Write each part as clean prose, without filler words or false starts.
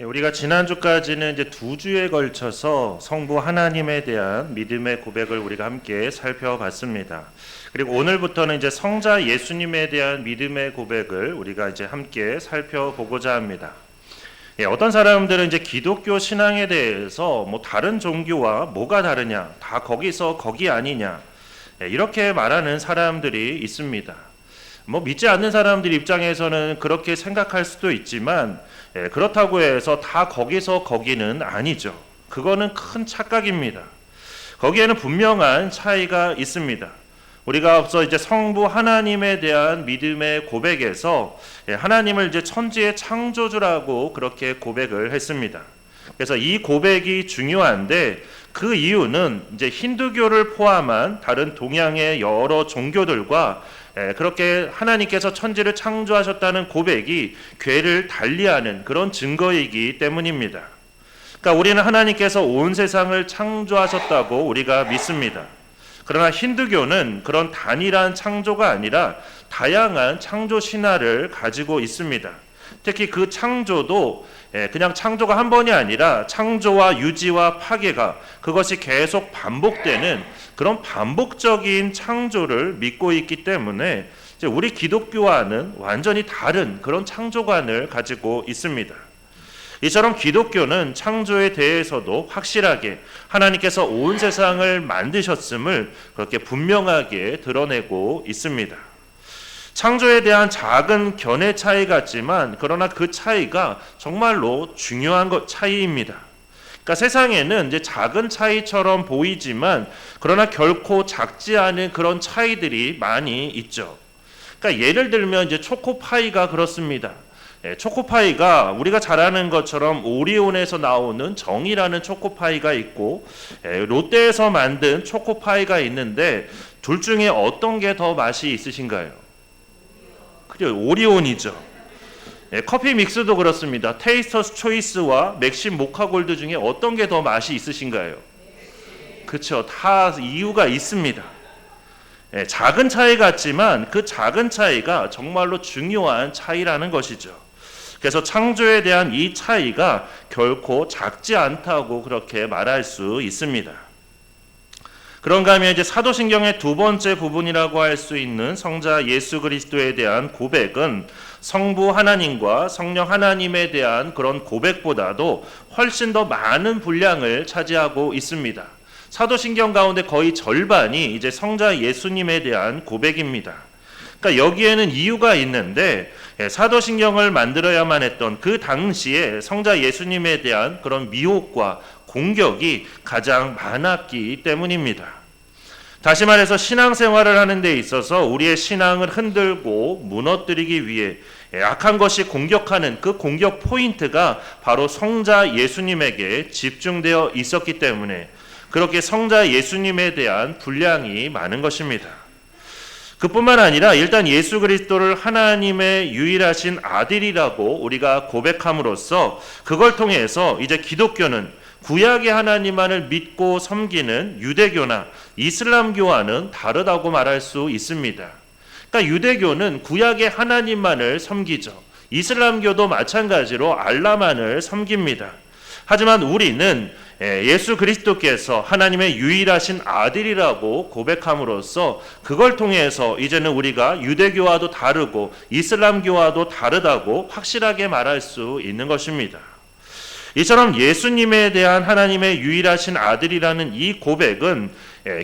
우리가 지난주까지는 이제 두 주에 걸쳐서 성부 하나님에 대한 믿음의 고백을 우리가 함께 살펴봤습니다. 그리고 오늘부터는 이제 성자 예수님에 대한 믿음의 고백을 우리가 이제 함께 살펴보고자 합니다. 어떤 사람들은 이제 기독교 신앙에 대해서 뭐 다른 종교와 뭐가 다르냐, 다 거기서 거기 아니냐, 이렇게 말하는 사람들이 있습니다. 뭐 믿지 않는 사람들 입장에서는 그렇게 생각할 수도 있지만 그렇다고 해서 다 거기서 거기는 아니죠. 그거는 큰 착각입니다. 거기에는 분명한 차이가 있습니다. 우리가 앞서 이제 성부 하나님에 대한 믿음의 고백에서 하나님을 이제 천지의 창조주라고 그렇게 고백을 했습니다. 그래서 이 고백이 중요한데 그 이유는 이제 힌두교를 포함한 다른 동양의 여러 종교들과 그렇게 하나님께서 천지를 창조하셨다는 고백이 궤를 달리하는 그런 증거이기 때문입니다. 그러니까 우리는 하나님께서 온 세상을 창조하셨다고 우리가 믿습니다. 그러나 힌두교는 그런 단일한 창조가 아니라 다양한 창조 신화를 가지고 있습니다. 특히 그 창조도 그냥 창조가 한 번이 아니라 창조와 유지와 파괴가 그것이 계속 반복되는 그런 반복적인 창조를 믿고 있기 때문에 우리 기독교와는 완전히 다른 그런 창조관을 가지고 있습니다. 이처럼 기독교는 창조에 대해서도 확실하게 하나님께서 온 세상을 만드셨음을 그렇게 분명하게 드러내고 있습니다. 창조에 대한 작은 견해 차이 같지만 그러나 그 차이가 정말로 중요한 차이입니다. 그러니까 세상에는 이제 작은 차이처럼 보이지만 그러나 결코 작지 않은 그런 차이들이 많이 있죠. 그러니까 예를 들면 이제 초코파이가 그렇습니다. 초코파이가 우리가 잘 아는 것처럼 오리온에서 나오는 정이라는 초코파이가 있고 롯데에서 만든 초코파이가 있는데 둘 중에 어떤 게 더 맛이 있으신가요? 그죠, 오리온이죠. 커피 믹스도 그렇습니다. 테이스터스 초이스와 맥심 모카골드 중에 어떤 게 더 맛이 있으신가요? 그렇죠. 다 이유가 있습니다. 작은 차이 같지만 그 작은 차이가 정말로 중요한 차이라는 것이죠. 그래서 창조에 대한 이 차이가 결코 작지 않다고 그렇게 말할 수 있습니다. 그런가 하면 이제 사도신경의 두 번째 부분이라고 할 수 있는 성자 예수 그리스도에 대한 고백은 성부 하나님과 성령 하나님에 대한 그런 고백보다도 훨씬 더 많은 분량을 차지하고 있습니다. 사도신경 가운데 거의 절반이 이제 성자 예수님에 대한 고백입니다. 그러니까 여기에는 이유가 있는데 사도신경을 만들어야만 했던 그 당시에 성자 예수님에 대한 그런 미혹과 공격이 가장 많았기 때문입니다. 다시 말해서 신앙생활을 하는 데 있어서 우리의 신앙을 흔들고 무너뜨리기 위해 악한 것이 공격하는 그 공격 포인트가 바로 성자 예수님에게 집중되어 있었기 때문에 그렇게 성자 예수님에 대한 분량이 많은 것입니다. 그뿐만 아니라 일단 예수 그리스도를 하나님의 유일하신 아들이라고 우리가 고백함으로써 그걸 통해서 이제 기독교는 구약의 하나님만을 믿고 섬기는 유대교나 이슬람교와는 다르다고 말할 수 있습니다. 그러니까 유대교는 구약의 하나님만을 섬기죠. 이슬람교도 마찬가지로 알라만을 섬깁니다. 하지만 우리는 예수 그리스도께서 하나님의 유일하신 아들이라고 고백함으로써 그걸 통해서 이제는 우리가 유대교와도 다르고 이슬람교와도 다르다고 확실하게 말할 수 있는 것입니다. 이처럼 예수님에 대한 하나님의 유일하신 아들이라는 이 고백은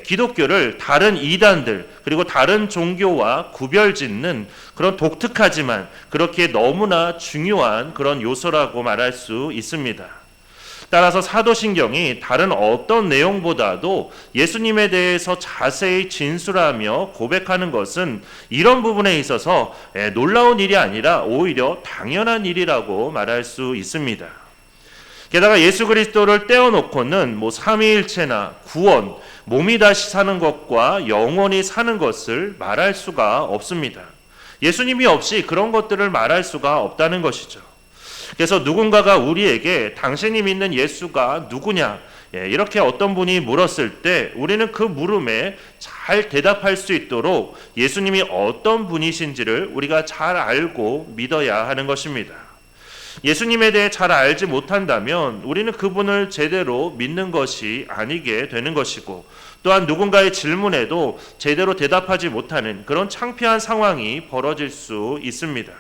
기독교를 다른 이단들 그리고 다른 종교와 구별짓는 그런 독특하지만 그렇게 너무나 중요한 그런 요소라고 말할 수 있습니다. 따라서 사도신경이 다른 어떤 내용보다도 예수님에 대해서 자세히 진술하며 고백하는 것은 이런 부분에 있어서 놀라운 일이 아니라 오히려 당연한 일이라고 말할 수 있습니다. 게다가 예수 그리스도를 떼어놓고는 삼위일체나 구원, 몸이 다시 사는 것과 영원히 사는 것을 말할 수가 없습니다. 예수님이 없이 그런 것들을 말할 수가 없다는 것이죠. 그래서 누군가가 우리에게 당신이 믿는 예수가 누구냐 이렇게 어떤 분이 물었을 때 우리는 그 물음에 잘 대답할 수 있도록 예수님이 어떤 분이신지를 우리가 잘 알고 믿어야 하는 것입니다. 예수님에 대해 잘 알지 못한다면 우리는 그분을 제대로 믿는 것이 아니게 되는 것이고, 또한 누군가의 질문에도 제대로 대답하지 못하는 그런 창피한 상황이 벌어질 수 있습니다.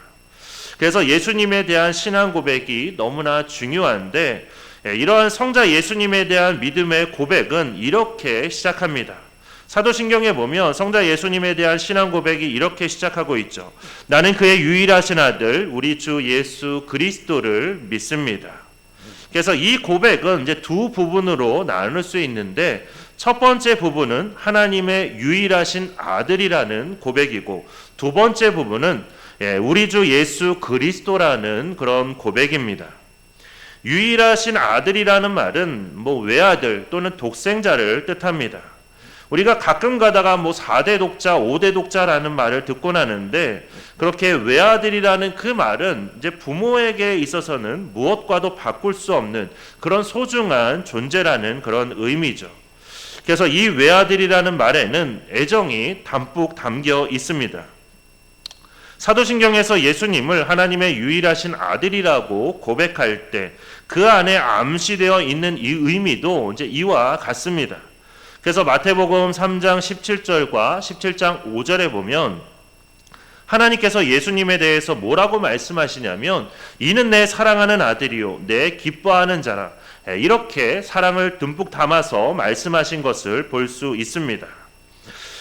그래서 예수님에 대한 신앙 고백이 너무나 중요한데, 이러한 성자 예수님에 대한 믿음의 고백은 이렇게 시작합니다. 사도신경에 보면 성자 예수님에 대한 신앙 고백이 이렇게 시작하고 있죠. 나는 그의 유일하신 아들 우리 주 예수 그리스도를 믿습니다. 그래서 이 고백은 이제 두 부분으로 나눌 수 있는데, 첫 번째 부분은 하나님의 유일하신 아들이라는 고백이고, 두 번째 부분은 우리 주 예수 그리스도라는 그런 고백입니다. 유일하신 아들이라는 말은 외아들 또는 독생자를 뜻합니다. 우리가 가끔 가다가 4대 독자, 5대 독자라는 말을 듣곤 하는데, 그렇게 외아들이라는 그 말은 이제 부모에게 있어서는 무엇과도 바꿀 수 없는 그런 소중한 존재라는 그런 의미죠. 그래서 이 외아들이라는 말에는 애정이 담뿍 담겨 있습니다. 사도신경에서 예수님을 하나님의 유일하신 아들이라고 고백할 때 그 안에 암시되어 있는 이 의미도 이제 이와 같습니다. 그래서 마태복음 3장 17절과 17장 5절에 보면 하나님께서 예수님에 대해서 뭐라고 말씀하시냐면, 이는 내 사랑하는 아들이요 내 기뻐하는 자라, 이렇게 사랑을 듬뿍 담아서 말씀하신 것을 볼 수 있습니다.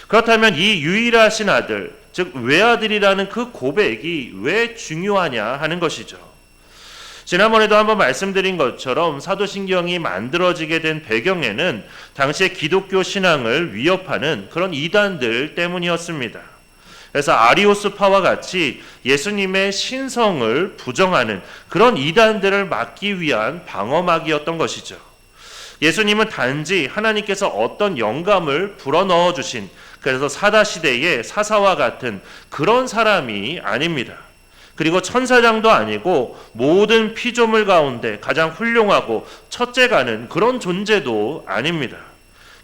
그렇다면 이 유일하신 아들, 즉 외아들이라는 그 고백이 왜 중요하냐 하는 것이죠. 지난번에도 한번 말씀드린 것처럼 사도신경이 만들어지게 된 배경에는 당시의 기독교 신앙을 위협하는 그런 이단들 때문이었습니다. 그래서 아리오스파와 같이 예수님의 신성을 부정하는 그런 이단들을 막기 위한 방어막이었던 것이죠. 예수님은 단지 하나님께서 어떤 영감을 불어넣어 주신, 그래서 사다시대의 사사와 같은 그런 사람이 아닙니다. 그리고 천사장도 아니고 모든 피조물 가운데 가장 훌륭하고 첫째가는 그런 존재도 아닙니다.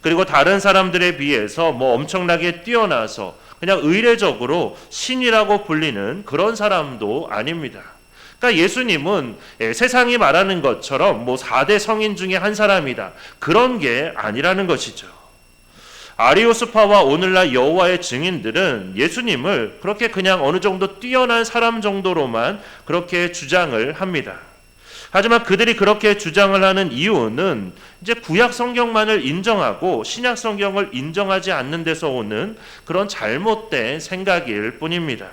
그리고 다른 사람들에 비해서 엄청나게 뛰어나서 그냥 의례적으로 신이라고 불리는 그런 사람도 아닙니다. 그러니까 예수님은 세상이 말하는 것처럼 4대 성인 중에 한 사람이다, 그런 게 아니라는 것이죠. 아리오스파와 오늘날 여호와의 증인들은 예수님을 그렇게 그냥 어느 정도 뛰어난 사람 정도로만 그렇게 주장을 합니다. 하지만 그들이 그렇게 주장을 하는 이유는 이제 구약 성경만을 인정하고 신약 성경을 인정하지 않는 데서 오는 그런 잘못된 생각일 뿐입니다.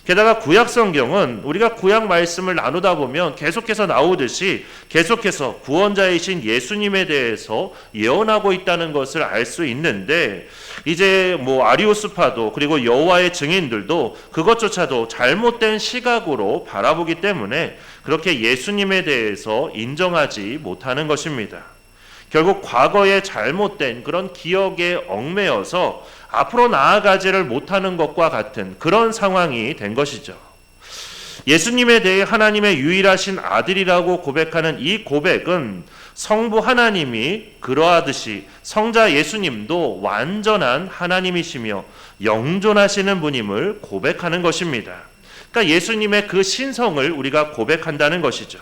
게다가 구약 성경은 우리가 구약 말씀을 나누다 보면 계속해서 나오듯이 계속해서 구원자이신 예수님에 대해서 예언하고 있다는 것을 알 수 있는데, 이제 아리오스파도 그리고 여호와의 증인들도 그것조차도 잘못된 시각으로 바라보기 때문에 그렇게 예수님에 대해서 인정하지 못하는 것입니다. 결국 과거의 잘못된 그런 기억에 얽매여서 앞으로 나아가지를 못하는 것과 같은 그런 상황이 된 것이죠. 예수님에 대해 하나님의 유일하신 아들이라고 고백하는 이 고백은 성부 하나님이 그러하듯이 성자 예수님도 완전한 하나님이시며 영존하시는 분임을 고백하는 것입니다. 그러니까 예수님의 그 신성을 우리가 고백한다는 것이죠.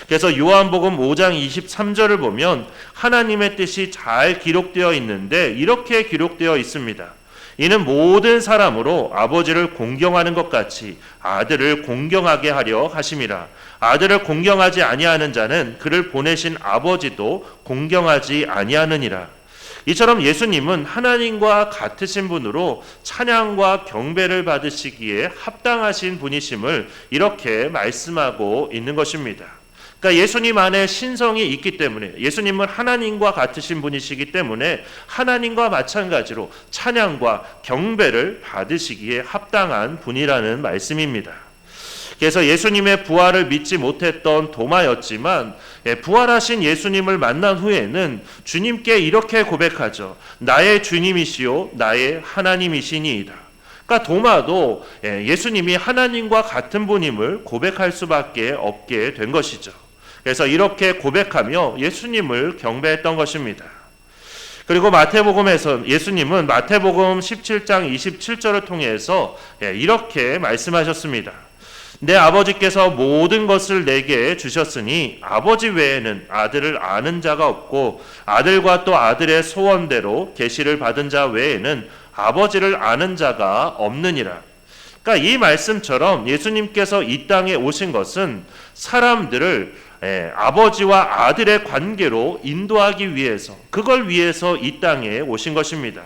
그래서 요한복음 5장 23절을 보면 하나님의 뜻이 잘 기록되어 있는데 이렇게 기록되어 있습니다. 이는 모든 사람으로 아버지를 공경하는 것 같이 아들을 공경하게 하려 하심이라. 아들을 공경하지 아니하는 자는 그를 보내신 아버지도 공경하지 아니하느니라. 이처럼 예수님은 하나님과 같으신 분으로 찬양과 경배를 받으시기에 합당하신 분이심을 이렇게 말씀하고 있는 것입니다. 그러니까 예수님 안에 신성이 있기 때문에, 예수님은 하나님과 같으신 분이시기 때문에 하나님과 마찬가지로 찬양과 경배를 받으시기에 합당한 분이라는 말씀입니다. 그래서 예수님의 부활을 믿지 못했던 도마였지만 부활하신 예수님을 만난 후에는 주님께 이렇게 고백하죠. 나의 주님이시요 나의 하나님이시니이다. 그러니까 도마도 예수님이 하나님과 같은 분임을 고백할 수밖에 없게 된 것이죠. 그래서 이렇게 고백하며 예수님을 경배했던 것입니다. 그리고 마태복음에서 예수님은 마태복음 17장 27절을 통해서 이렇게 말씀하셨습니다. 내 아버지께서 모든 것을 내게 주셨으니 아버지 외에는 아들을 아는 자가 없고 아들과 또 아들의 소원대로 계시를 받은 자 외에는 아버지를 아는 자가 없느니라. 그러니까 이 말씀처럼 예수님께서 이 땅에 오신 것은 사람들을 아버지와 아들의 관계로 인도하기 위해서, 그걸 위해서 이 땅에 오신 것입니다.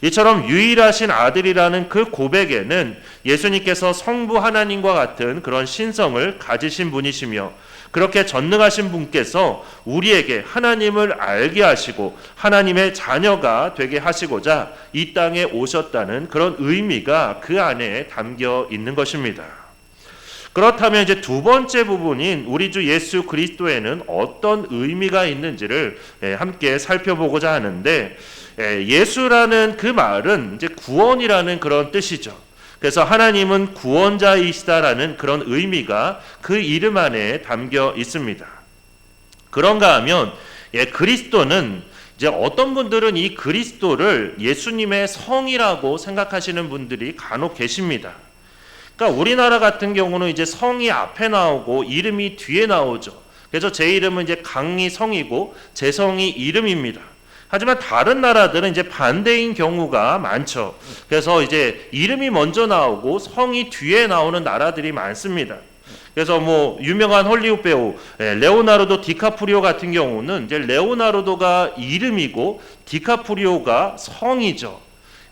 이처럼 유일하신 아들이라는 그 고백에는 예수님께서 성부 하나님과 같은 그런 신성을 가지신 분이시며, 그렇게 전능하신 분께서 우리에게 하나님을 알게 하시고 하나님의 자녀가 되게 하시고자 이 땅에 오셨다는 그런 의미가 그 안에 담겨 있는 것입니다. 그렇다면 이제 두 번째 부분인 우리 주 예수 그리스도에는 어떤 의미가 있는지를 함께 살펴보고자 하는데, 예수라는 그 말은 이제 구원이라는 그런 뜻이죠. 그래서 하나님은 구원자이시다라는 그런 의미가 그 이름 안에 담겨 있습니다. 그런가 하면 그리스도는 이제 어떤 분들은 이 그리스도를 예수님의 성이라고 생각하시는 분들이 간혹 계십니다. 그러니까 우리나라 같은 경우는 이제 성이 앞에 나오고 이름이 뒤에 나오죠. 그래서 제 이름은 이제 강이 성이고 제 성이 이름입니다. 하지만 다른 나라들은 이제 반대인 경우가 많죠. 그래서 이제 이름이 먼저 나오고 성이 뒤에 나오는 나라들이 많습니다. 그래서 뭐 유명한 헐리우드 배우 레오나르도 디카프리오 같은 경우는 이제 레오나르도가 이름이고 디카프리오가 성이죠.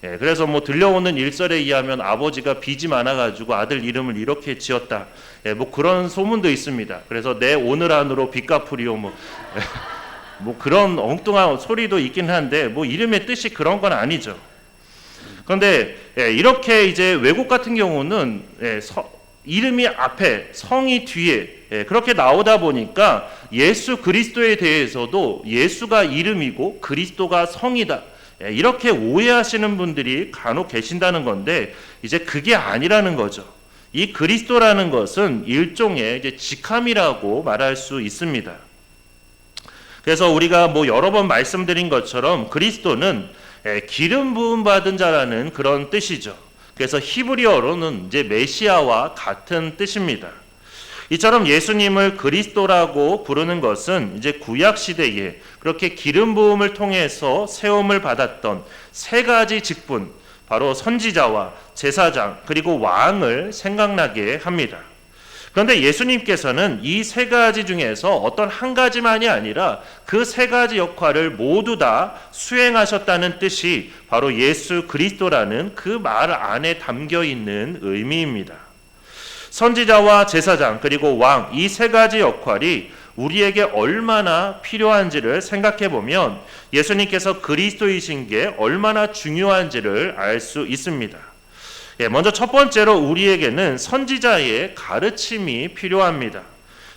그래서 뭐 들려오는 일설에 의하면 아버지가 빚이 많아가지고 아들 이름을 이렇게 지었다. 뭐 그런 소문도 있습니다. 그래서 내 오늘 안으로 디카프리오 뭐 그런 엉뚱한 소리도 있긴 한데 뭐 이름의 뜻이 그런 건 아니죠. 그런데 이렇게 이제 외국 같은 경우는 이름이 앞에 성이 뒤에 그렇게 나오다 보니까 예수 그리스도에 대해서도 예수가 이름이고 그리스도가 성이다, 이렇게 오해하시는 분들이 간혹 계신다는 건데, 이제 그게 아니라는 거죠. 이 그리스도라는 것은 일종의 이제 직함이라고 말할 수 있습니다. 그래서 우리가 뭐 여러 번 말씀드린 것처럼 그리스도는 기름 부음 받은 자라는 그런 뜻이죠. 그래서 히브리어로는 이제 메시아와 같은 뜻입니다. 이처럼 예수님을 그리스도라고 부르는 것은 이제 구약 시대에 그렇게 기름 부음을 통해서 세움을 받았던 세 가지 직분, 바로 선지자와 제사장 그리고 왕을 생각나게 합니다. 그런데 예수님께서는 이 세 가지 중에서 어떤 한 가지만이 아니라 그 세 가지 역할을 모두 다 수행하셨다는 뜻이 바로 예수 그리스도라는 그 말 안에 담겨 있는 의미입니다. 선지자와 제사장 그리고 왕, 이 세 가지 역할이 우리에게 얼마나 필요한지를 생각해 보면 예수님께서 그리스도이신 게 얼마나 중요한지를 알 수 있습니다. 먼저 첫 번째로 우리에게는 선지자의 가르침이 필요합니다.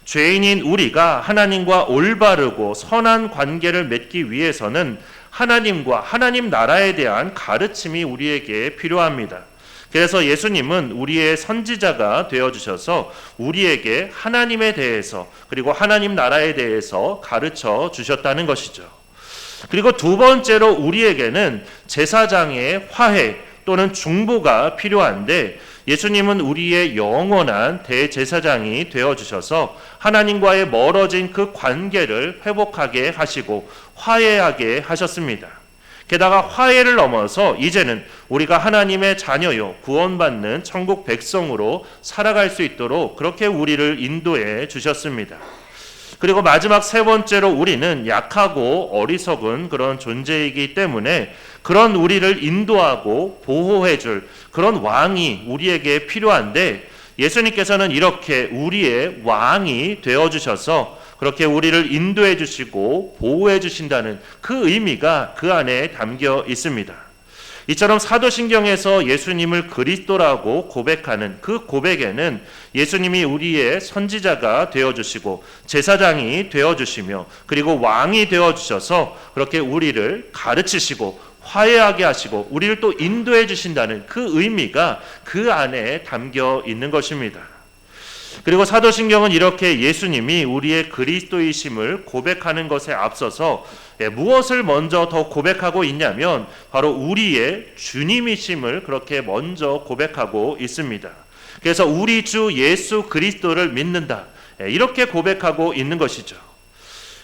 죄인인 우리가 하나님과 올바르고 선한 관계를 맺기 위해서는 하나님과 하나님 나라에 대한 가르침이 우리에게 필요합니다. 그래서 예수님은 우리의 선지자가 되어주셔서 우리에게 하나님에 대해서 그리고 하나님 나라에 대해서 가르쳐 주셨다는 것이죠. 그리고 두 번째로 우리에게는 제사장의 화해 또는 중보가 필요한데, 예수님은 우리의 영원한 대제사장이 되어주셔서 하나님과의 멀어진 그 관계를 회복하게 하시고 화해하게 하셨습니다. 게다가 화해를 넘어서 이제는 우리가 하나님의 자녀요 구원받는 천국 백성으로 살아갈 수 있도록 그렇게 우리를 인도해 주셨습니다. 그리고 마지막 세 번째로 우리는 약하고 어리석은 그런 존재이기 때문에 그런 우리를 인도하고 보호해줄 그런 왕이 우리에게 필요한데, 예수님께서는 이렇게 우리의 왕이 되어주셔서 그렇게 우리를 인도해 주시고 보호해 주신다는 그 의미가 그 안에 담겨 있습니다. 이처럼 사도신경에서 예수님을 그리스도라고 고백하는 그 고백에는 예수님이 우리의 선지자가 되어주시고 제사장이 되어주시며 그리고 왕이 되어주셔서 그렇게 우리를 가르치시고 화해하게 하시고 우리를 또 인도해 주신다는 그 의미가 그 안에 담겨 있는 것입니다. 그리고 사도신경은 이렇게 예수님이 우리의 그리스도이심을 고백하는 것에 앞서서 무엇을 먼저 더 고백하고 있냐면 바로 우리의 주님이심을 그렇게 먼저 고백하고 있습니다. 그래서 우리 주 예수 그리스도를 믿는다. 이렇게 고백하고 있는 것이죠.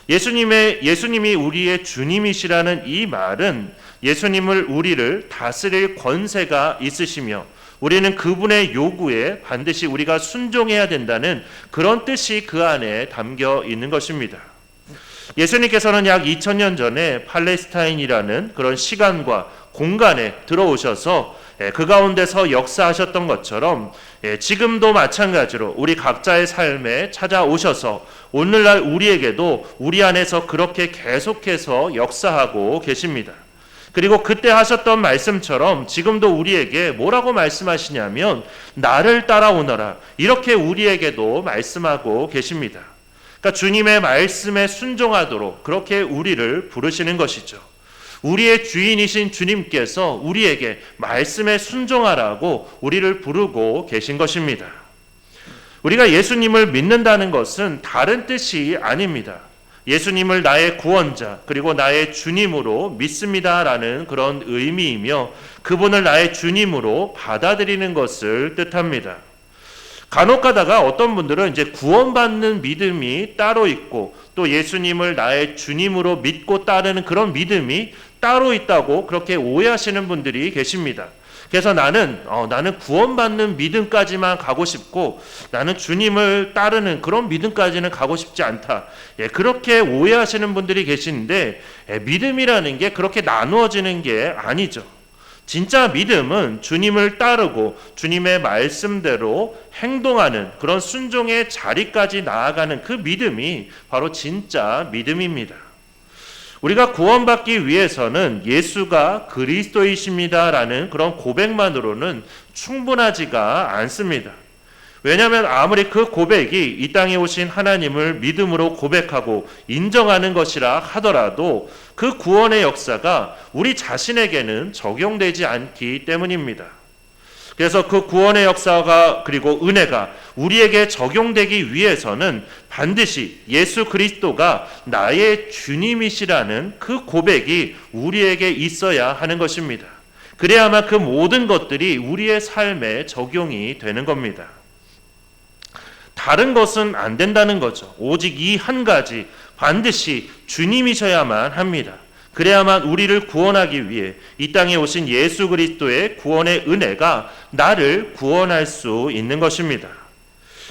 예수님이 우리의 주님이시라는 이 말은 예수님을 우리를 다스릴 권세가 있으시며 우리는 그분의 요구에 반드시 우리가 순종해야 된다는 그런 뜻이 그 안에 담겨 있는 것입니다. 예수님께서는 약 2000년 전에 팔레스타인이라는 그런 시간과 공간에 들어오셔서 그 가운데서 역사하셨던 것처럼 지금도 마찬가지로 우리 각자의 삶에 찾아오셔서 오늘날 우리에게도 우리 안에서 그렇게 계속해서 역사하고 계십니다. 그리고 그때 하셨던 말씀처럼 지금도 우리에게 뭐라고 말씀하시냐면 나를 따라오너라, 이렇게 우리에게도 말씀하고 계십니다. 그러니까 주님의 말씀에 순종하도록 그렇게 우리를 부르시는 것이죠. 우리의 주인이신 주님께서 우리에게 말씀에 순종하라고 우리를 부르고 계신 것입니다. 우리가 예수님을 믿는다는 것은 다른 뜻이 아닙니다. 예수님을 나의 구원자 그리고 나의 주님으로 믿습니다라는 그런 의미이며 그분을 나의 주님으로 받아들이는 것을 뜻합니다. 간혹 가다가 어떤 분들은 이제 구원받는 믿음이 따로 있고 또 예수님을 나의 주님으로 믿고 따르는 그런 믿음이 따로 있다고 그렇게 오해하시는 분들이 계십니다. 그래서 나는 구원받는 믿음까지만 가고 싶고 나는 주님을 따르는 그런 믿음까지는 가고 싶지 않다. 그렇게 오해하시는 분들이 계시는데 믿음이라는 게 그렇게 나누어지는 게 아니죠. 진짜 믿음은 주님을 따르고 주님의 말씀대로 행동하는 그런 순종의 자리까지 나아가는 그 믿음이 바로 진짜 믿음입니다. 우리가 구원받기 위해서는 예수가 그리스도이십니다라는 그런 고백만으로는 충분하지가 않습니다. 왜냐하면 아무리 그 고백이 이 땅에 오신 하나님을 믿음으로 고백하고 인정하는 것이라 하더라도 그 구원의 역사가 우리 자신에게는 적용되지 않기 때문입니다. 그래서 그 구원의 역사가 그리고 은혜가 우리에게 적용되기 위해서는 반드시 예수 그리스도가 나의 주님이시라는 그 고백이 우리에게 있어야 하는 것입니다. 그래야만 그 모든 것들이 우리의 삶에 적용이 되는 겁니다. 다른 것은 안 된다는 거죠. 오직 이 한 가지 반드시 주님이셔야만 합니다. 그래야만 우리를 구원하기 위해 이 땅에 오신 예수 그리스도의 구원의 은혜가 나를 구원할 수 있는 것입니다.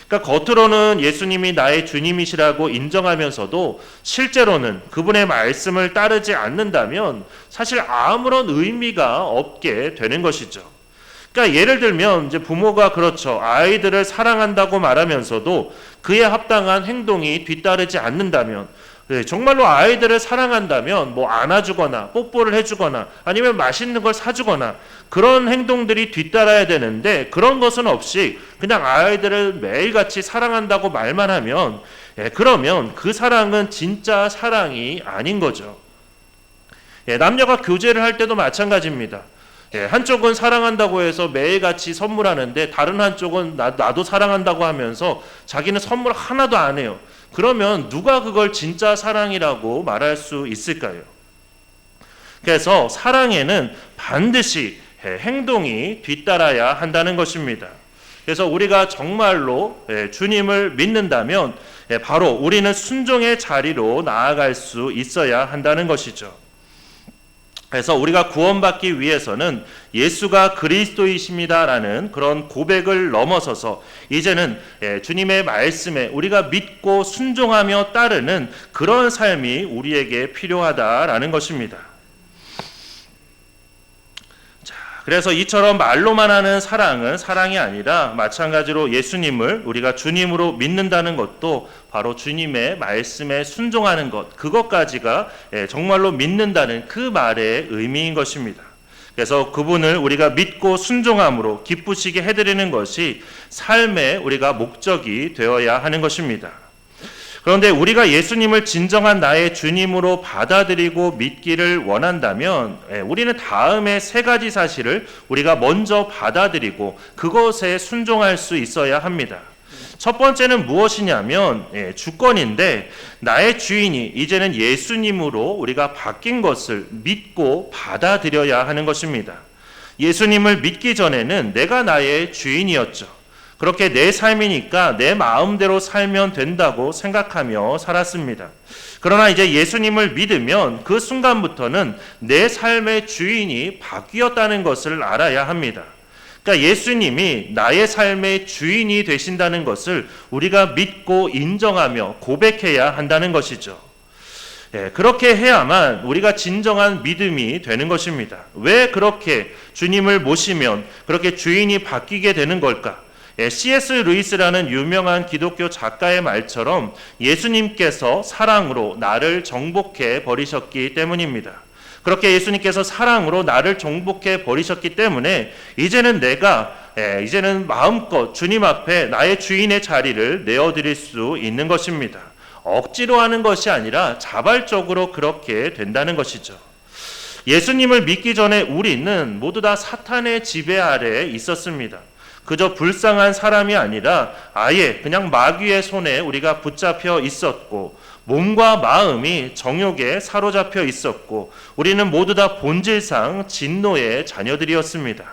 그러니까 겉으로는 예수님이 나의 주님이시라고 인정하면서도 실제로는 그분의 말씀을 따르지 않는다면 사실 아무런 의미가 없게 되는 것이죠. 그러니까 예를 들면 이제 부모가 그렇죠. 아이들을 사랑한다고 말하면서도 그에 합당한 행동이 뒤따르지 않는다면 정말로 아이들을 사랑한다면 뭐 안아주거나 뽀뽀를 해주거나 아니면 맛있는 걸 사주거나 그런 행동들이 뒤따라야 되는데 그런 것은 없이 그냥 아이들을 매일같이 사랑한다고 말만 하면 그러면 그 사랑은 진짜 사랑이 아닌 거죠. 남녀가 교제를 할 때도 마찬가지입니다. 한쪽은 사랑한다고 해서 매일같이 선물하는데 다른 한쪽은 나도 사랑한다고 하면서 자기는 선물 하나도 안 해요. 그러면 누가 그걸 진짜 사랑이라고 말할 수 있을까요? 그래서 사랑에는 반드시 행동이 뒤따라야 한다는 것입니다. 그래서 우리가 정말로 주님을 믿는다면 바로 우리는 순종의 자리로 나아갈 수 있어야 한다는 것이죠. 그래서 우리가 구원받기 위해서는 예수가 그리스도이십니다라는 그런 고백을 넘어서서 이제는 주님의 말씀에 우리가 믿고 순종하며 따르는 그런 삶이 우리에게 필요하다라는 것입니다. 그래서 이처럼 말로만 하는 사랑은 사랑이 아니라 마찬가지로 예수님을 우리가 주님으로 믿는다는 것도 바로 주님의 말씀에 순종하는 것, 그것까지가 정말로 믿는다는 그 말의 의미인 것입니다. 그래서 그분을 우리가 믿고 순종함으로 기쁘시게 해드리는 것이 삶의 우리가 목적이 되어야 하는 것입니다. 그런데 우리가 예수님을 진정한 나의 주님으로 받아들이고 믿기를 원한다면 우리는 다음에 세 가지 사실을 우리가 먼저 받아들이고 그것에 순종할 수 있어야 합니다. 첫 번째는 무엇이냐면 주권인데 나의 주인이 이제는 예수님으로 우리가 바뀐 것을 믿고 받아들여야 하는 것입니다. 예수님을 믿기 전에는 내가 나의 주인이었죠. 그렇게 내 삶이니까 내 마음대로 살면 된다고 생각하며 살았습니다. 그러나 이제 예수님을 믿으면 그 순간부터는 내 삶의 주인이 바뀌었다는 것을 알아야 합니다. 그러니까 예수님이 나의 삶의 주인이 되신다는 것을 우리가 믿고 인정하며 고백해야 한다는 것이죠. 그렇게 해야만 우리가 진정한 믿음이 되는 것입니다. 왜 그렇게 주님을 모시면 그렇게 주인이 바뀌게 되는 걸까? C.S. 루이스라는 유명한 기독교 작가의 말처럼 예수님께서 사랑으로 나를 정복해 버리셨기 때문입니다. 그렇게 예수님께서 사랑으로 나를 정복해 버리셨기 때문에 이제는 이제는 마음껏 주님 앞에 나의 주인의 자리를 내어드릴 수 있는 것입니다. 억지로 하는 것이 아니라 자발적으로 그렇게 된다는 것이죠. 예수님을 믿기 전에 우리는 모두 다 사탄의 지배 아래에 있었습니다. 그저 불쌍한 사람이 아니라 아예 그냥 마귀의 손에 우리가 붙잡혀 있었고 몸과 마음이 정욕에 사로잡혀 있었고 우리는 모두 다 본질상 진노의 자녀들이었습니다.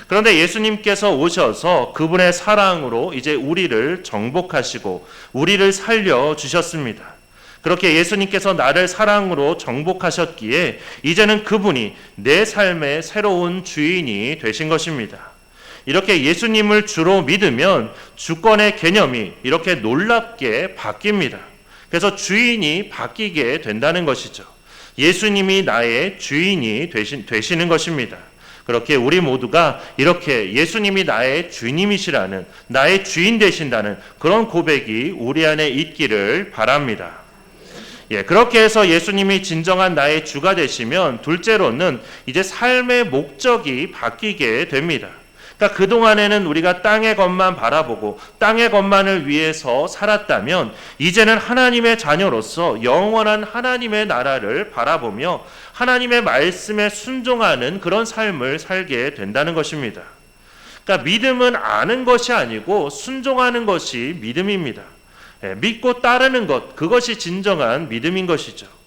그런데 예수님께서 오셔서 그분의 사랑으로 이제 우리를 정복하시고 우리를 살려주셨습니다. 그렇게 예수님께서 나를 사랑으로 정복하셨기에 이제는 그분이 내 삶의 새로운 주인이 되신 것입니다. 이렇게 예수님을 주로 믿으면 주권의 개념이 이렇게 놀랍게 바뀝니다. 그래서 주인이 바뀌게 된다는 것이죠. 예수님이 나의 주인이 되시는 것입니다. 그렇게 우리 모두가 이렇게 예수님이 나의 주님이시라는, 나의 주인 되신다는 그런 고백이 우리 안에 있기를 바랍니다. 그렇게 해서 예수님이 진정한 나의 주가 되시면 둘째로는 이제 삶의 목적이 바뀌게 됩니다. 그러니까 그동안에는 우리가 땅의 것만 바라보고 땅의 것만을 위해서 살았다면 이제는 하나님의 자녀로서 영원한 하나님의 나라를 바라보며 하나님의 말씀에 순종하는 그런 삶을 살게 된다는 것입니다. 그러니까 믿음은 아는 것이 아니고 순종하는 것이 믿음입니다. 믿고 따르는 것, 그것이 진정한 믿음인 것이죠.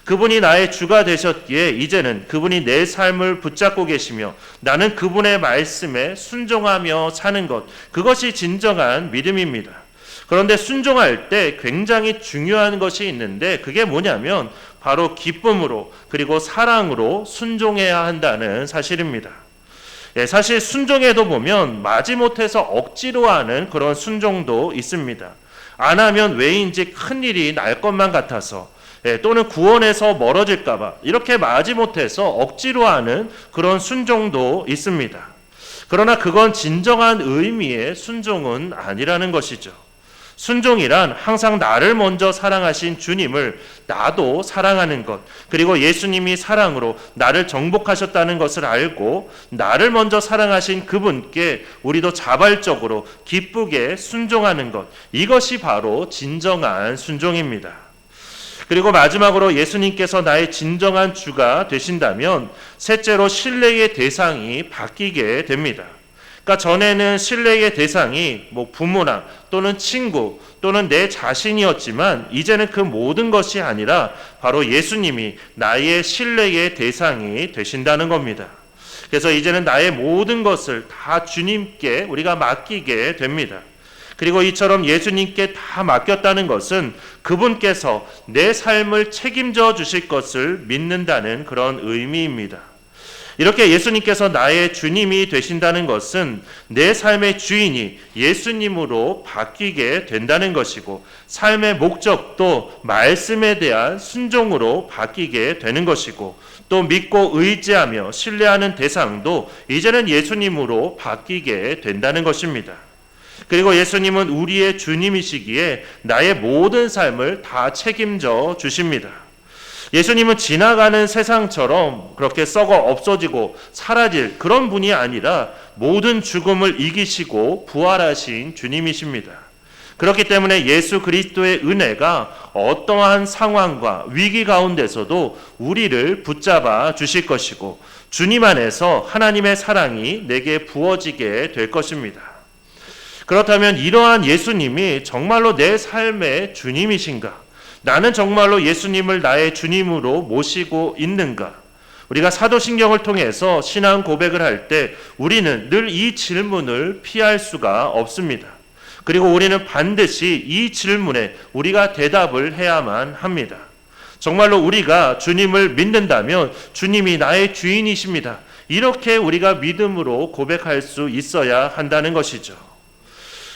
그분이 나의 주가 되셨기에 이제는 그분이 내 삶을 붙잡고 계시며 나는 그분의 말씀에 순종하며 사는 것, 그것이 진정한 믿음입니다. 그런데 순종할 때 굉장히 중요한 것이 있는데 그게 뭐냐면 바로 기쁨으로 그리고 사랑으로 순종해야 한다는 사실입니다. 사실 순종에도 보면 마지못해서 억지로 하는 그런 순종도 있습니다. 안 하면 왜인지 큰일이 날 것만 같아서 또는 구원에서 멀어질까 봐 이렇게 마지못해서 억지로 하는 그런 순종도 있습니다. 그러나 그건 진정한 의미의 순종은 아니라는 것이죠. 순종이란 항상 나를 먼저 사랑하신 주님을 나도 사랑하는 것, 그리고 예수님이 사랑으로 나를 정복하셨다는 것을 알고 나를 먼저 사랑하신 그분께 우리도 자발적으로 기쁘게 순종하는 것, 이것이 바로 진정한 순종입니다. 그리고 마지막으로 예수님께서 나의 진정한 주가 되신다면 셋째로 신뢰의 대상이 바뀌게 됩니다. 그러니까 전에는 신뢰의 대상이 부모나 또는 친구 또는 내 자신이었지만 이제는 그 모든 것이 아니라 바로 예수님이 나의 신뢰의 대상이 되신다는 겁니다. 그래서 이제는 나의 모든 것을 다 주님께 우리가 맡기게 됩니다. 그리고 이처럼 예수님께 다 맡겼다는 것은 그분께서 내 삶을 책임져 주실 것을 믿는다는 그런 의미입니다. 이렇게 예수님께서 나의 주님이 되신다는 것은 내 삶의 주인이 예수님으로 바뀌게 된다는 것이고 삶의 목적도 말씀에 대한 순종으로 바뀌게 되는 것이고 또 믿고 의지하며 신뢰하는 대상도 이제는 예수님으로 바뀌게 된다는 것입니다. 그리고 예수님은 우리의 주님이시기에 나의 모든 삶을 다 책임져 주십니다. 예수님은 지나가는 세상처럼 그렇게 썩어 없어지고 사라질 그런 분이 아니라 모든 죽음을 이기시고 부활하신 주님이십니다. 그렇기 때문에 예수 그리스도의 은혜가 어떠한 상황과 위기 가운데서도 우리를 붙잡아 주실 것이고 주님 안에서 하나님의 사랑이 내게 부어지게 될 것입니다. 그렇다면 이러한 예수님이 정말로 내 삶의 주님이신가? 나는 정말로 예수님을 나의 주님으로 모시고 있는가? 우리가 사도신경을 통해서 신앙 고백을 할 때 우리는 늘 이 질문을 피할 수가 없습니다. 그리고 우리는 반드시 이 질문에 우리가 대답을 해야만 합니다. 정말로 우리가 주님을 믿는다면 주님이 나의 주인이십니다. 이렇게 우리가 믿음으로 고백할 수 있어야 한다는 것이죠.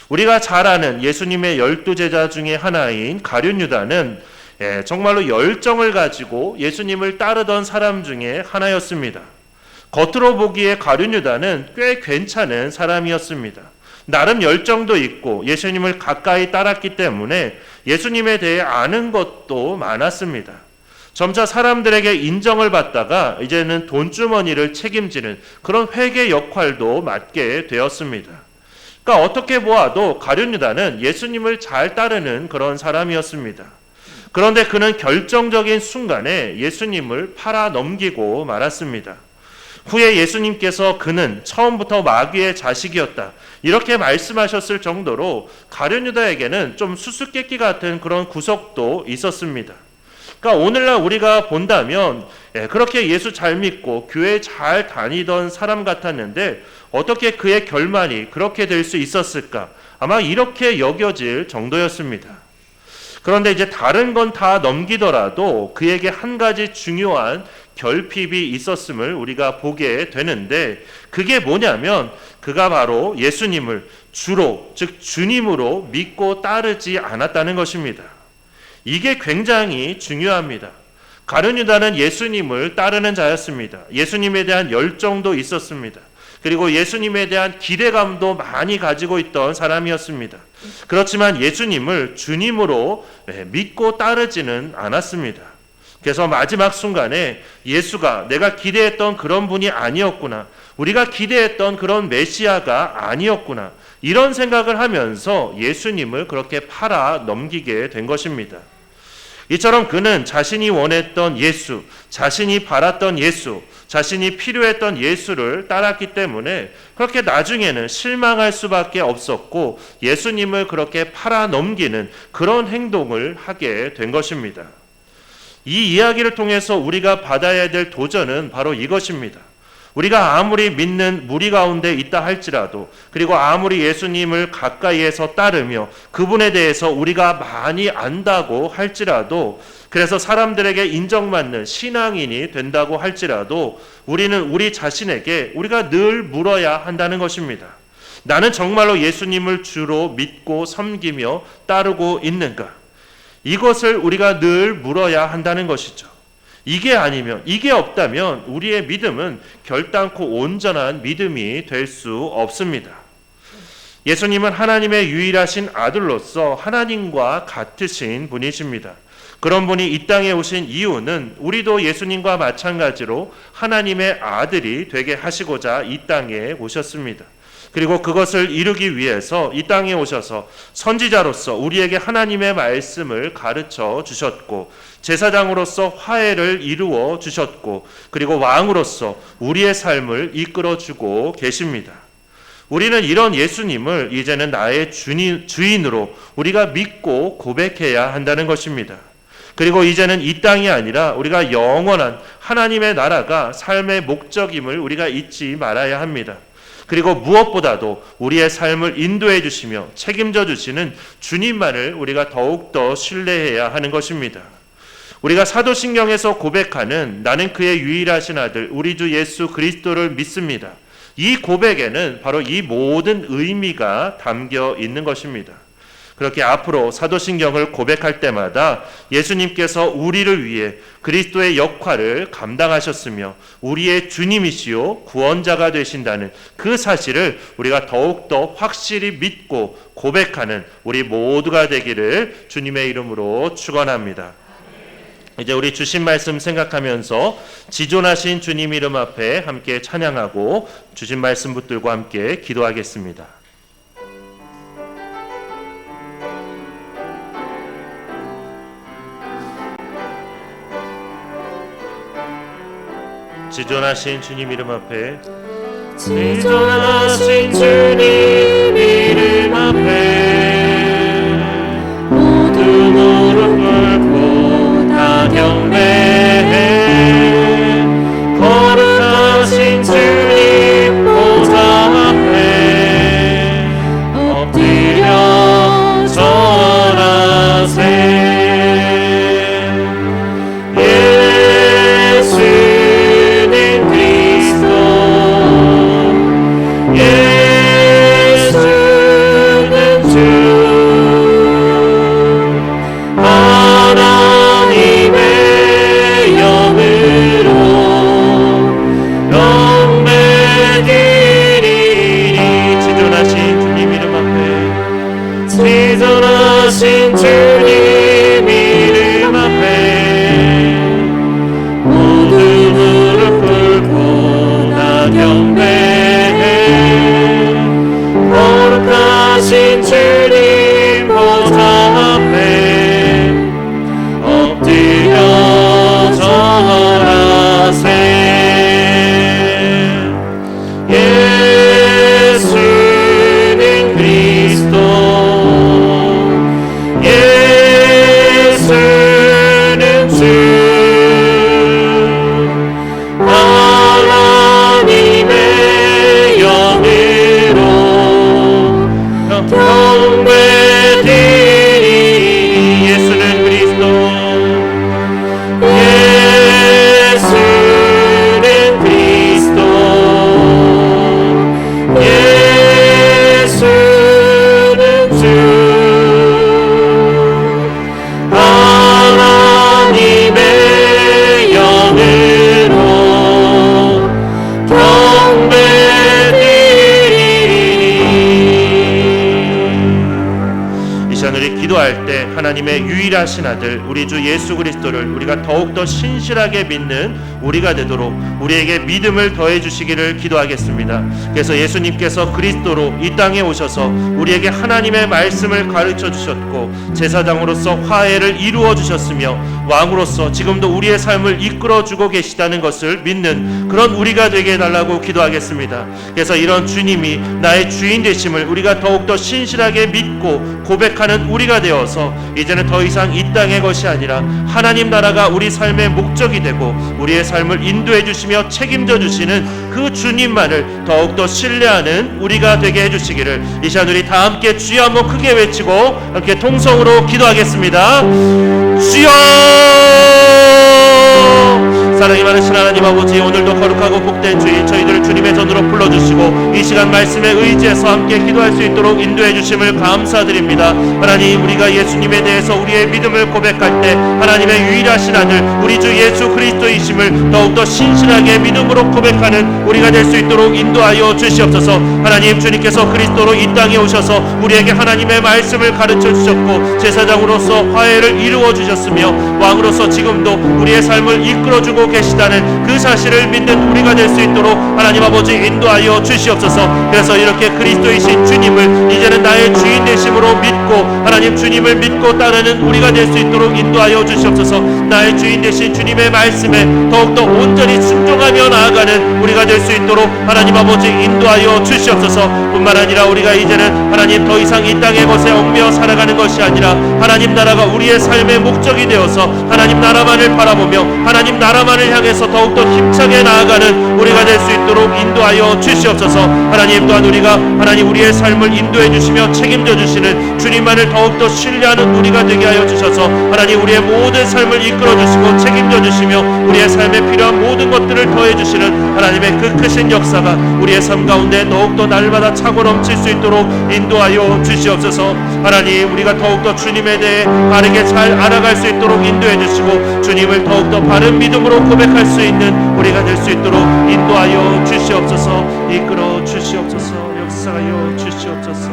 우리가 잘 아는 예수님의 12제자 중에 하나인 가룟 유다는 정말로 열정을 가지고 예수님을 따르던 사람 중에 하나였습니다. 겉으로 보기에 가룟 유다는 꽤 괜찮은 사람이었습니다. 나름 열정도 있고 예수님을 가까이 따랐기 때문에 예수님에 대해 아는 것도 많았습니다. 점차 사람들에게 인정을 받다가 이제는 돈주머니를 책임지는 그런 회계 역할도 맡게 되었습니다. 그러니까 어떻게 보아도 가룟 유다는 예수님을 잘 따르는 그런 사람이었습니다. 그런데 그는 결정적인 순간에 예수님을 팔아 넘기고 말았습니다. 후에 예수님께서 그는 처음부터 마귀의 자식이었다, 이렇게 말씀하셨을 정도로 가룟 유다에게는 좀 수수께끼 같은 그런 구석도 있었습니다. 그러니까 오늘날 우리가 본다면 그렇게 예수 잘 믿고 교회 잘 다니던 사람 같았는데 어떻게 그의 결말이 그렇게 될 수 있었을까? 아마 이렇게 여겨질 정도였습니다. 그런데 이제 다른 건 다 넘기더라도 그에게 한 가지 중요한 결핍이 있었음을 우리가 보게 되는데, 그게 뭐냐면 그가 바로 예수님을 주로, 즉 주님으로 믿고 따르지 않았다는 것입니다. 이게 굉장히 중요합니다. 가룟 유다는 예수님을 따르는 자였습니다. 예수님에 대한 열정도 있었습니다. 그리고 예수님에 대한 기대감도 많이 가지고 있던 사람이었습니다. 그렇지만 예수님을 주님으로 믿고 따르지는 않았습니다. 그래서 마지막 순간에 예수가 내가 기대했던 그런 분이 아니었구나, 우리가 기대했던 그런 메시아가 아니었구나, 이런 생각을 하면서 예수님을 그렇게 팔아 넘기게 된 것입니다. 이처럼 그는 자신이 원했던 예수, 자신이 바랐던 예수, 자신이 필요했던 예수를 따랐기 때문에 그렇게 나중에는 실망할 수밖에 없었고 예수님을 그렇게 팔아 넘기는 그런 행동을 하게 된 것입니다. 이 이야기를 통해서 우리가 받아야 될 도전은 바로 이것입니다. 우리가 아무리 믿는 무리 가운데 있다 할지라도, 그리고 아무리 예수님을 가까이에서 따르며 그분에 대해서 우리가 많이 안다고 할지라도, 그래서 사람들에게 인정받는 신앙인이 된다고 할지라도 우리는 우리 자신에게 우리가 늘 물어야 한다는 것입니다. 나는 정말로 예수님을 주로 믿고 섬기며 따르고 있는가? 이것을 우리가 늘 물어야 한다는 것이죠. 이게 아니면, 이게 없다면 우리의 믿음은 결단코 온전한 믿음이 될 수 없습니다. 예수님은 하나님의 유일하신 아들로서 하나님과 같으신 분이십니다. 그런 분이 이 땅에 오신 이유는 우리도 예수님과 마찬가지로 하나님의 아들이 되게 하시고자 이 땅에 오셨습니다. 그리고 그것을 이루기 위해서 이 땅에 오셔서 선지자로서 우리에게 하나님의 말씀을 가르쳐 주셨고, 제사장으로서 화해를 이루어 주셨고, 그리고 왕으로서 우리의 삶을 이끌어 주고 계십니다. 우리는 이런 예수님을 이제는 나의 주인으로 우리가 믿고 고백해야 한다는 것입니다. 그리고 이제는 이 땅이 아니라 우리가 영원한 하나님의 나라가 삶의 목적임을 우리가 잊지 말아야 합니다. 그리고 무엇보다도 우리의 삶을 인도해 주시며 책임져 주시는 주님만을 우리가 더욱더 신뢰해야 하는 것입니다. 우리가 사도신경에서 고백하는 나는 그의 유일하신 아들 우리 주 예수 그리스도를 믿습니다, 이 고백에는 바로 이 모든 의미가 담겨 있는 것입니다. 그렇게 앞으로 사도신경을 고백할 때마다 예수님께서 우리를 위해 그리스도의 역할을 감당하셨으며 우리의 주님이시요 구원자가 되신다는 그 사실을 우리가 더욱더 확실히 믿고 고백하는 우리 모두가 되기를 주님의 이름으로 축원합니다. 이제 우리 주신 말씀 생각하면서 지존하신 주님 이름 앞에 함께 찬양하고 주신 말씀 붙들고 함께 기도하겠습니다. 지존하신 주님 이름 앞에, 지존하신 주님 이름 앞에 모두 무릎 꿇고 다 경배해, 지존하신 주님 이름 앞에 모두 무릎 꿇고 다 경배해. 거룩하신 주님 보좌 앞에 엎드려 절하세. 예수는 그리스도, 예수는 주, 하나님의 영으로 경배드리니. 예수는 그리스도, 예수는 그리스도, 예수는 주, 하나님의 영으로 경배드리니. 이 시간 우리 기도할 때 하나님의 유일하신 아들 우리 주 예수 그리스도를 우리가 더욱더 신실하게 믿는 우리가 되도록 우리에게 믿음을 더해 주시기를 기도하겠습니다. 그래서 예수님께서 그리스도로 이 땅에 오셔서 우리에게 하나님의 말씀을 가르쳐 주셨고 제사장으로서 화해를 이루어 주셨으며 왕으로서 지금도 우리의 삶을 이끌어 주고 계시다는 것을 믿는 그런 우리가 되게 해달라고 기도하겠습니다. 그래서 이런 주님이 나의 주인 되심을 우리가 더욱더 신실하게 믿고 고백하는 우리가 되어서 이제는 더 이상 이 땅의 것이 아니라 하나님 나라가 우리 삶의 목적이 되고 우리의 삶을 인도해 주시며 책임져 주시는 그 주님만을 더욱더 신뢰하는 우리가 되게 해주시기를 이 시간 우리 다 함께 주여 한번 크게 외치고 함께 통성으로 기도하겠습니다. 주여! 사랑이 많으신 하나님 아버지, 오늘도 거룩하고 복된 주일 저희들을 주님의 전으로 불러주시고 이 시간 말씀에 의지해서 함께 기도할 수 있도록 인도해 주심을 감사드립니다. 하나님, 우리가 예수님에 대해서 우리의 믿음을 고백할 때 하나님의 유일하신 아들 우리 주 예수 그리스도이심을 더욱더 신실하게 믿음으로 고백하는 우리가 될 수 있도록 인도하여 주시옵소서. 하나님, 주님께서 그리스도로 이 땅에 오셔서 우리에게 하나님의 말씀을 가르쳐 주셨고 제사장으로서 화해를 이루어 주셨으며 왕으로서 지금도 우리의 삶을 이끌어주고 계시다는 그 사실을 믿는 우리가 될 수 있도록 하나님 아버지 인도하여 주시옵소서. 그래서 이렇게 그리스도이신 주님을 이제는 나의 주인 되심으로 믿고 하나님 주님을 믿고 따르는 우리가 될 수 있도록 인도하여 주시옵소서. 나의 주인 되신 주님의 말씀에 더욱더 온전히 순종하며 나아가는 우리가 될 수 있도록 하나님 아버지 인도하여 주시옵소서. 뿐만 아니라 우리가 이제는 하나님 더 이상 이 땅의 것에 얽매여 살아가는 것이 아니라 하나님 나라가 우리의 삶의 목적이 되어서 하나님 나라만을 바라보며 하나님 나라만을 향해서 더욱더 힘차게 나아가는 우리가 될 수 있도록 인도하여 주시옵소서. 하나님, 또한 우리가 하나님 우리의 삶을 인도해 주시며 책임져 주시는 주님만을 더욱더 신뢰하는 우리가 되게 하여 주셔서 하나님 우리의 모든 삶을 이끌어 주시고 책임져 주시며 우리의 삶에 필요한 모든 것들을 더해 주시는 하나님의 그 크신 역사가 우리의 삶 가운데 더욱더 날마다 차고 넘칠 수 있도록 인도하여 주시옵소서. 하나님, 우리가 더욱더 주님에 대해 바르게 잘 알아갈 수 있도록 인도해 주시고 주님을 더욱더 바른 믿음으로 고백할 수 있는 우리가 될 수 있도록 인도하여 주시옵소서. 이끌어 주시옵소서. 역사하여 주시옵소서.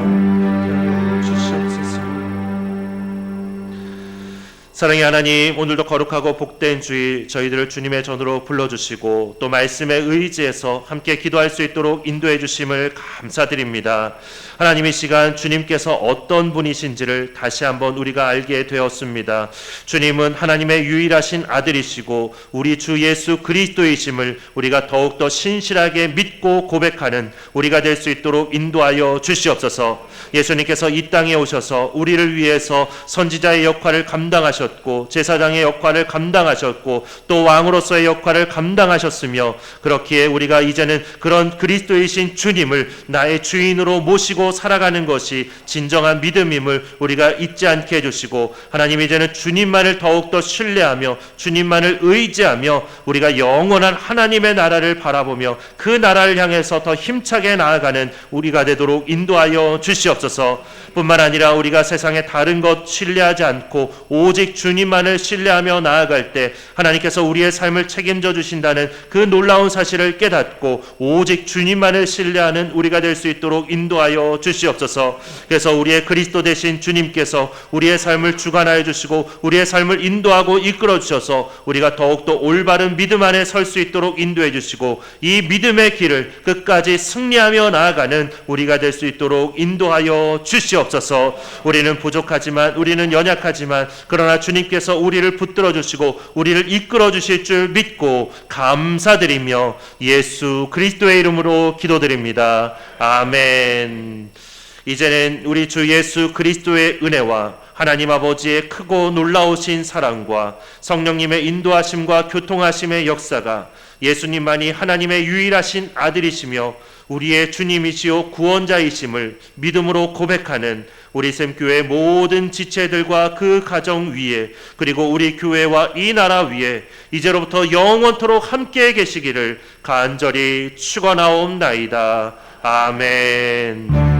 사랑의 하나님, 오늘도 거룩하고 복된 주일 저희들을 주님의 전으로 불러주시고 또 말씀에 의지해서 함께 기도할 수 있도록 인도해 주심을 감사드립니다. 하나님, 이 시간 주님께서 어떤 분이신지를 다시 한번 우리가 알게 되었습니다. 주님은 하나님의 유일하신 아들이시고 우리 주 예수 그리스도이심을 우리가 더욱더 신실하게 믿고 고백하는 우리가 될 수 있도록 인도하여 주시옵소서. 예수님께서 이 땅에 오셔서 우리를 위해서 선지자의 역할을 감당하셨고 제사장의 역할을 감당하셨고 또 왕으로서의 역할을 감당하셨으며 그렇기에 우리가 이제는 그런 그리스도이신 주님을 나의 주인으로 모시고 살아가는 것이 진정한 믿음임을 우리가 잊지 않게 해주시고 하나님, 이제는 주님만을 더욱더 신뢰하며 주님만을 의지하며 우리가 영원한 하나님의 나라를 바라보며 그 나라를 향해서 더 힘차게 나아가는 우리가 되도록 인도하여 주시옵소서. 뿐만 아니라 우리가 세상의 다른 것 신뢰하지 않고 오직 주님만을 신뢰하며 나아갈 때 하나님께서 우리의 삶을 책임져 주신다는 그 놀라운 사실을 깨닫고 오직 주님만을 신뢰하는 우리가 될 수 있도록 인도하여 주시옵소서. 그래서 우리의 그리스도 되신 주님께서 우리의 삶을 주관하여 주시고 우리의 삶을 인도하고 이끌어 주셔서 우리가 더욱더 올바른 믿음 안에 설 수 있도록 인도해 주시고 이 믿음의 길을 끝까지 승리하며 나아가는 우리가 될 수 있도록 인도하여 주시옵소서. 우리는 부족하지만, 우리는 연약하지만, 그러나 주님께서 우리를 붙들어 주시고 우리를 이끌어 주실 줄 믿고 감사드리며 예수 그리스도의 이름으로 기도드립니다. 아멘. 이제는 우리 주 예수 그리스도의 은혜와 하나님 아버지의 크고 놀라우신 사랑과 성령님의 인도하심과 교통하심의 역사가 예수님만이 하나님의 유일하신 아들이시며 우리의 주님이시요 구원자이심을 믿음으로 고백하는 우리 샘교회 모든 지체들과 그 가정 위에, 그리고 우리 교회와 이 나라 위에 이제로부터 영원토록 함께 계시기를 간절히 축원하옵나이다. 아멘.